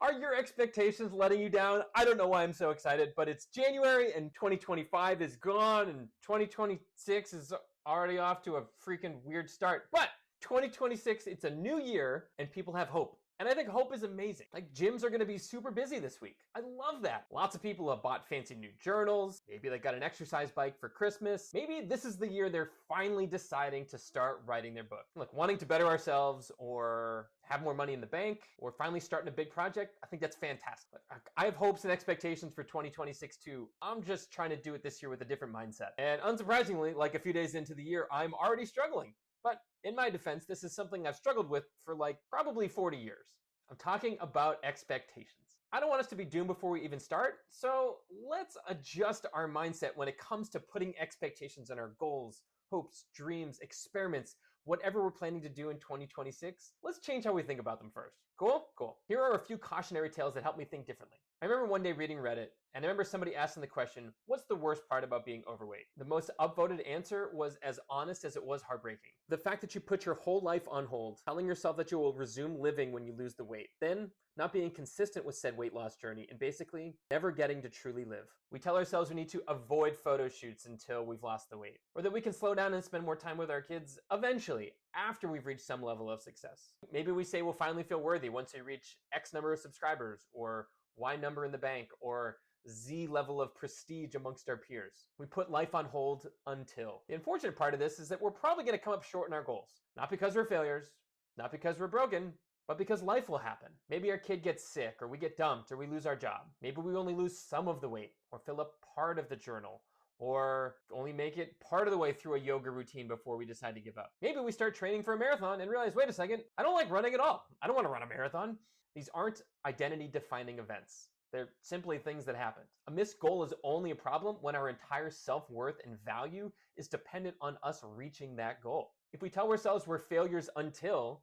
Are your expectations letting you down? I don't know why I'm so excited, but it's January and 2025 is gone and 2026 is already off to a freaking weird start. But 2026, it's a new year and people have hope. And I think hope is amazing. Like, gyms are going to be super busy this week. I love that. Lots of people have bought fancy new journals. Maybe they got an exercise bike for Christmas. Maybe this is the year they're finally deciding to start writing their book. Like, wanting to better ourselves or have more money in the bank or finally starting a big project. I think that's fantastic. I have hopes and expectations for 2026 too. I'm just trying to do it this year with a different mindset. And unsurprisingly, like a few days into the year, I'm already struggling. But in my defense, this is something I've struggled with for like probably 40 years. I'm talking about expectations. I don't want us to be doomed before we even start, so let's adjust our mindset when it comes to putting expectations on our goals, hopes, dreams, experiments, whatever we're planning to do in 2026. Let's change how we think about them first. Cool? Cool. Here are a few cautionary tales that help me think differently. I remember one day reading Reddit, and I remember somebody asking the question, what's the worst part about being overweight? The most upvoted answer was as honest as it was heartbreaking. The fact that you put your whole life on hold, telling yourself that you will resume living when you lose the weight, then not being consistent with said weight loss journey, and basically never getting to truly live. We tell ourselves we need to avoid photo shoots until we've lost the weight, or that we can slow down and spend more time with our kids eventually, after we've reached some level of success. Maybe we say we'll finally feel worthy once we reach X number of subscribers, or Y number in the bank, or Z level of prestige amongst our peers. We put life on hold until. The unfortunate part of this is that we're probably going to come up short in our goals. Not because we're failures, not because we're broken, but because life will happen. Maybe our kid gets sick, or we get dumped, or we lose our job. Maybe we only lose some of the weight, or fill up part of the journal, or only make it part of the way through a yoga routine before we decide to give up. Maybe we start training for a marathon and realize, wait a second, I don't like running at all. I don't want to run a marathon. These aren't identity-defining events. They're simply things that happen. A missed goal is only a problem when our entire self-worth and value is dependent on us reaching that goal. If we tell ourselves we're failures until,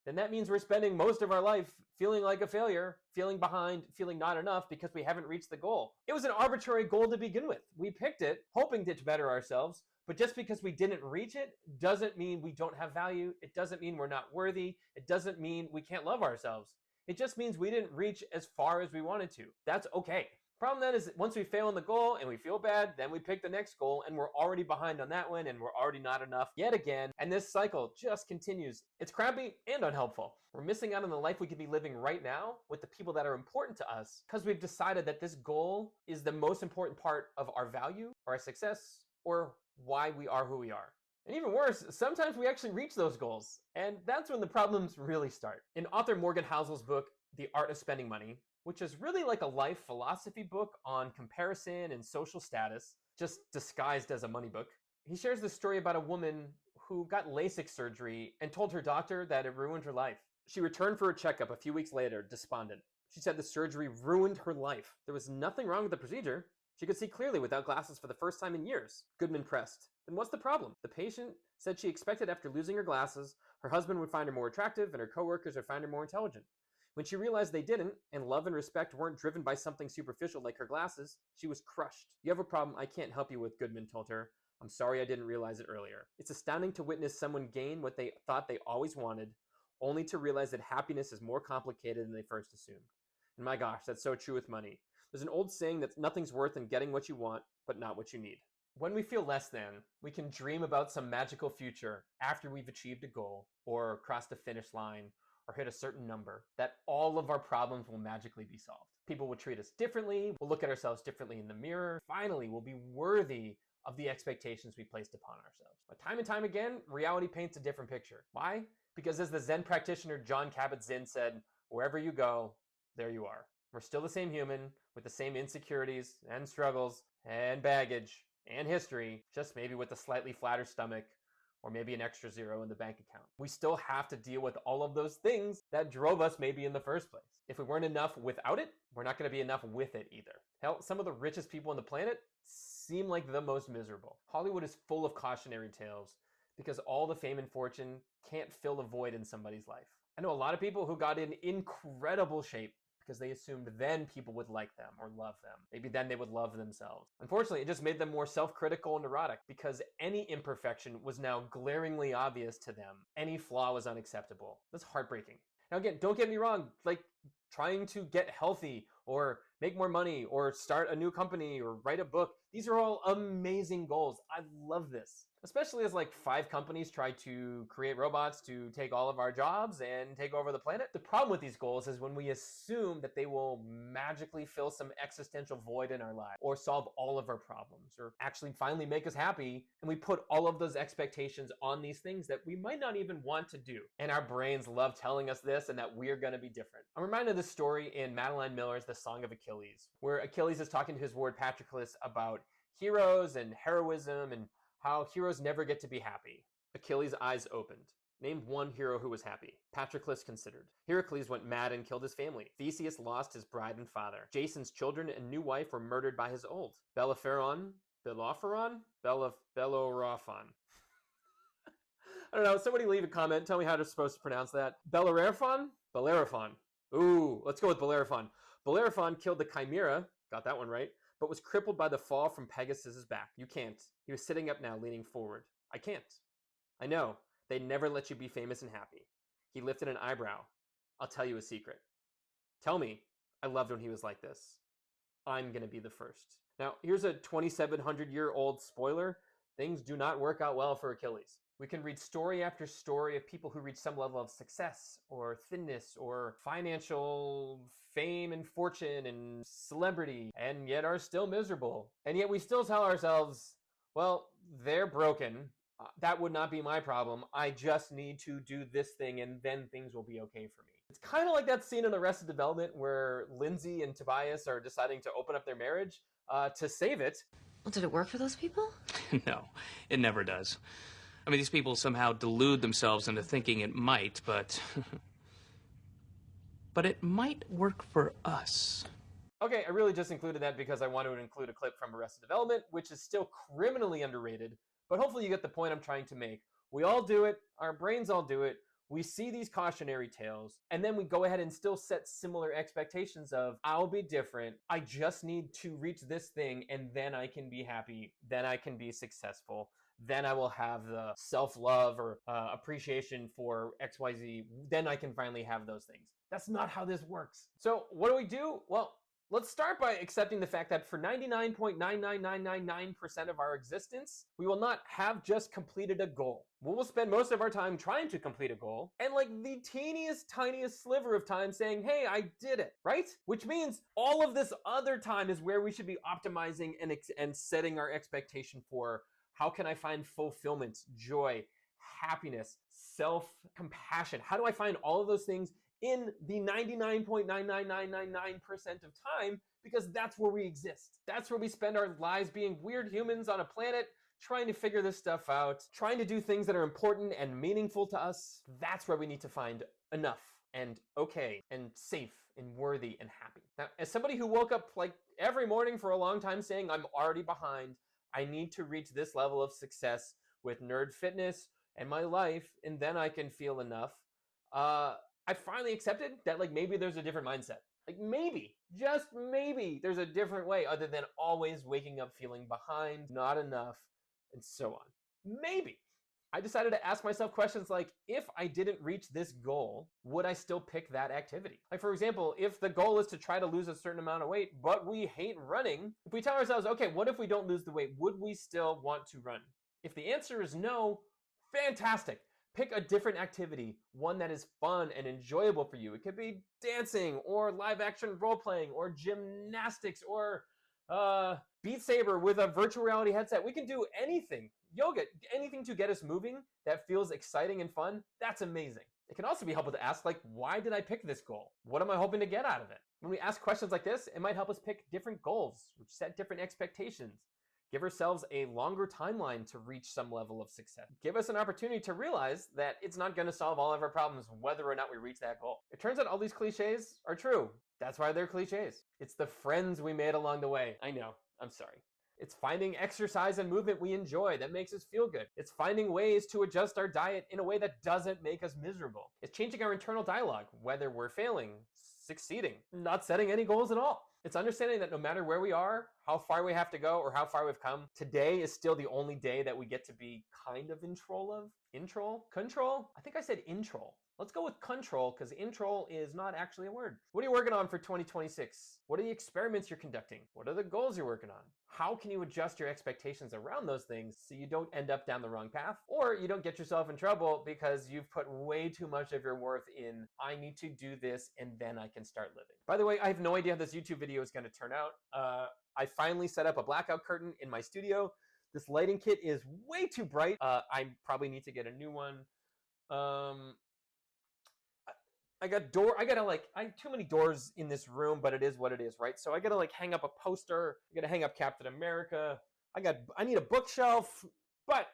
then that means we're spending most of our life feeling like a failure, feeling behind, feeling not enough because we haven't reached the goal. It was an arbitrary goal to begin with. We picked it, hoping to better ourselves, but just because we didn't reach it doesn't mean we don't have value. It doesn't mean we're not worthy. It doesn't mean we can't love ourselves. It just means we didn't reach as far as we wanted to. That's okay. Problem then is once we fail on the goal and we feel bad, then we pick the next goal and we're already behind on that one and we're already not enough yet again. And this cycle just continues. It's crappy and unhelpful. We're missing out on the life we could be living right now with the people that are important to us because we've decided that this goal is the most important part of our value or our success or why we are who we are. And even worse, sometimes we actually reach those goals. And that's when the problems really start. In author Morgan Housel's book, The Art of Spending Money, which is really like a life philosophy book on comparison and social status, just disguised as a money book, he shares this story about a woman who got LASIK surgery and told her doctor that it ruined her life. She returned for a checkup a few weeks later, despondent. She said the surgery ruined her life. There was nothing wrong with the procedure. She could see clearly without glasses for the first time in years. Goodman pressed. Then what's the problem? The patient said she expected after losing her glasses, her husband would find her more attractive and her coworkers would find her more intelligent. When she realized they didn't, and love and respect weren't driven by something superficial like her glasses, she was crushed. You have a problem I can't help you with, Goodman told her. I'm sorry I didn't realize it earlier. It's astounding to witness someone gain what they thought they always wanted, only to realize that happiness is more complicated than they first assumed. And my gosh, that's so true with money. There's an old saying that nothing's worth in getting what you want, but not what you need. When we feel less than, we can dream about some magical future after we've achieved a goal, or crossed a finish line, or hit a certain number, that all of our problems will magically be solved. People will treat us differently, we'll look at ourselves differently in the mirror, finally we'll be worthy of the expectations we placed upon ourselves. But time and time again, reality paints a different picture. Why? Because as the Zen practitioner Jon Kabat-Zinn said, wherever you go, there you are. We're still the same human, with the same insecurities and struggles and baggage and history, just maybe with a slightly flatter stomach or maybe an extra zero in the bank account. We still have to deal with all of those things that drove us maybe in the first place. If we weren't enough without it, we're not going to be enough with it either. Hell, some of the richest people on the planet seem like the most miserable. Hollywood is full of cautionary tales because all the fame and fortune can't fill a void in somebody's life. I know a lot of people who got in incredible shape because they assumed then people would like them or love them. Maybe then they would love themselves. Unfortunately, it just made them more self-critical and neurotic because any imperfection was now glaringly obvious to them. Any flaw was unacceptable. That's heartbreaking. Now again, don't get me wrong, like trying to get healthy or make more money or start a new company or write a book. These are all amazing goals. I love this. Especially as like 5 companies try to create robots to take all of our jobs and take over the planet. The problem with these goals is when we assume that they will magically fill some existential void in our life or solve all of our problems or actually finally make us happy, and we put all of those expectations on these things that we might not even want to do. And our brains love telling us this and that we're going to be different. I'm reminded of this story in Madeline Miller's The Song of Achilles, where Achilles is talking to his ward Patroclus about heroes and heroism and how heroes never get to be happy. Achilles' eyes opened. Named one hero who was happy. Patroclus considered. Heracles went mad and killed his family. Theseus lost his bride and father. Jason's children and new wife were murdered by his old. Bellerophon? I don't know. Somebody leave a comment. Tell me how they're supposed to pronounce that. Bellerophon? Ooh, let's go with Bellerophon. Bellerophon killed the Chimera. Got that one right. But was crippled by the fall from Pegasus's back. You can't. He was sitting up now, leaning forward. I can't. I know. They never let you be famous and happy. He lifted an eyebrow. I'll tell you a secret. Tell me. I loved when he was like this. I'm going to be the first. Now, here's a 2,700-year-old spoiler. Things do not work out well for Achilles. We can read story after story of people who reach some level of success or thinness or financial fame and fortune and celebrity, and yet are still miserable. And yet we still tell ourselves, well, they're broken. That would not be my problem. I just need to do this thing and then things will be okay for me. It's kind of like that scene in Arrested Development where Lindsay and Tobias are deciding to open up their marriage to save it. Well, did it work for those people? No, it never does. I mean, these people somehow delude themselves into thinking it might, but... but it might work for us. Okay, I really just included that because I wanted to include a clip from Arrested Development, which is still criminally underrated, but hopefully you get the point I'm trying to make. We all do it. Our brains all do it. We see these cautionary tales, and then we go ahead and still set similar expectations of, I'll be different. I just need to reach this thing, and then I can be happy. Then I can be successful. Then I will have the self-love or appreciation for XYZ. Then I can finally have those things. That's not how this works. So what do? Well, let's start by accepting the fact that for 99.99999% of our existence, we will not have just completed a goal. We will spend most of our time trying to complete a goal and like the teeniest, tiniest sliver of time saying, hey, I did it, right? Which means all of this other time is where we should be optimizing and setting our expectation for how can I find fulfillment, joy, happiness, self-compassion? How do I find all of those things in the 99.99999% of time, because that's where we exist. That's where we spend our lives being weird humans on a planet, trying to figure this stuff out, trying to do things that are important and meaningful to us. That's where we need to find enough and okay and safe and worthy and happy. Now, as somebody who woke up like every morning for a long time saying I'm already behind, I need to reach this level of success with nerd fitness and my life, and then I can feel enough. I finally accepted that like maybe there's a different mindset. Like maybe, just maybe, there's a different way other than always waking up feeling behind, not enough, and so on. Maybe. I decided to ask myself questions like, if I didn't reach this goal, would I still pick that activity? Like for example, if the goal is to try to lose a certain amount of weight, but we hate running, if we tell ourselves, okay, what if we don't lose the weight? Would we still want to run? If the answer is no, fantastic. Pick a different activity, one that is fun and enjoyable for you. It could be dancing or live action role playing or gymnastics or Beat Saber with a virtual reality headset. We can do anything. Yoga, anything to get us moving that feels exciting and fun. That's amazing. It can also be helpful to ask, like, why did I pick this goal? What am I hoping to get out of it? When we ask questions like this, it might help us pick different goals, set different expectations. Give ourselves a longer timeline to reach some level of success. Give us an opportunity to realize that it's not going to solve all of our problems whether or not we reach that goal. It turns out all these cliches are true. That's why they're cliches. It's the friends we made along the way. I know, I'm sorry. It's finding exercise and movement we enjoy that makes us feel good. It's finding ways to adjust our diet in a way that doesn't make us miserable. It's changing our internal dialogue, whether we're failing, succeeding, not setting any goals at all. It's understanding that no matter where we are, how far we have to go, or how far we've come, today is still the only day that we get to be kind of in control of. Introl? Control? I think I said introl. Let's go with control because introl is not actually a word. What are you working on for 2026? What are the experiments you're conducting? What are the goals you're working on? How can you adjust your expectations around those things so you don't end up down the wrong path or you don't get yourself in trouble because you've put way too much of your worth in, I need to do this and then I can start living. By the way, I have no idea how this YouTube video is going to turn out. I finally set up a blackout curtain in my studio. This lighting kit is way too bright. I probably need to get a new one. I have too many doors in this room, but it is what it is, right? So I gotta like hang up a poster. I gotta hang up Captain America. I need a bookshelf, but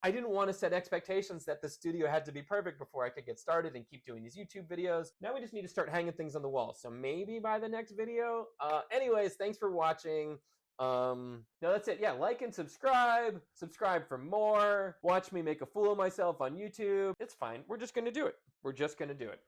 I didn't want to set expectations that the studio had to be perfect before I could get started and keep doing these YouTube videos. Now we just need to start hanging things on the wall. So maybe by the next video. Anyways, thanks for watching. No, that's it. Yeah, like and subscribe. Subscribe for more. Watch me make a fool of myself on YouTube. It's fine. We're just gonna do it. We're just gonna do it.